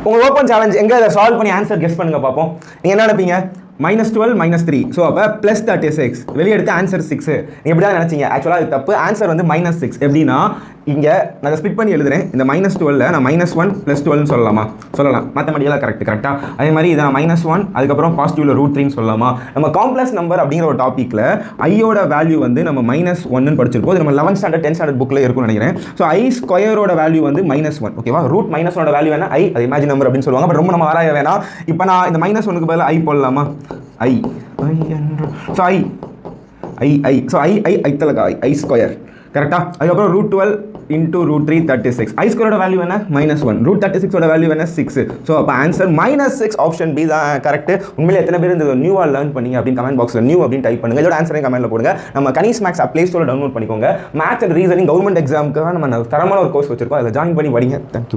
உங்கள் open challenge எங்கே அதை சால்வ் பண்ணி ஆன்சர் கெஸ் பண்ணுங்க பார்ப்போம். நீங்கள் என்ன நினைப்பீங்க? -12 -3 ஸோ அப்போ +36 வெளியே எடுத்து ஆன்சர் 6 நீங்கள் எப்படி தான் நினச்சிங்க. ஆக்சுவலாக அது தப்பு. ஆன்சர் வந்து -6. எப்படின்னா இங்கே நான் ஸ்பிட் பண்ணி எழுதுறேன். இந்த -12 நான் -1 +12 சொல்லலாமா? சொல்லலாம். மேத்தமெட்டிக்கலாக கரெக்டாக. அதே மாதிரி இதை நான் -1 அதுக்கப்புறம் பாசிட்டிவ்ல √3 சொல்லலாமா? நம்ம காம்ப்ளெக்ஸ் நம்பர் அப்படிங்கிற ஒரு டாப்பிக்கில் ஐயோட வேல்யூ வந்து நம்ம -1 படிச்சிருப்போம். இது நம்ம 11th ஸ்டாண்டர்ட் 10th ஸ்டாண்டர்ட் புக்கில் இருக்கும்னு நினைக்கிறேன். ஸோ I ஸ்கொயரோட வேல்யூ வந்து -1. ஓகேவா? √-1ஓட வேல்யூ வேணா I, அது இமேஜின் நம்பர் அப்படின்னு சொல்லுவாங்க. பட் ரொம்ப நம்ம ஆராய வேணாம். இப்போ நான் இந்த -1க்கு பதிலாக I போடலாமா? I ஸ்கொயர் கரெக்டா. அதுக்கப்புறம் √12 × √3 36. I ஸ்கொயரோட வேல்யூ என்ன? -1. √36ஓட வேல்யூ என்ன? 6. ஸோ அப்போ ஆன்சர் -6 ஆப்ஷன் பி தான் கரெக்ட். உண்மையிலே எத்தனை பேர் இந்த நியூவாக லேர்ன் பண்ணீங்க அப்படின்னு கமெண்ட் பாக்ஸில் நியூ அப்படின்னு டைப் பண்ணுங்க. இதோட ஆன்சரையும் கமெண்ட்டில் போடுங்க. நம்ம கனிஸ் மேக்ஸ் ப்ளே ஸ்டோரில் டவுன்லோட் பண்ணிக்கோங்க. மேத்ஸ் அண்ட் ரீசனிங் கவர்மெண்ட் எக்ஸாமுக்காக நம்ம தரமான ஒரு கோர்ஸ் வச்சிருக்கோம். அதில் ஜாயின் பண்ணி படிங்க. தேங்க்யூ.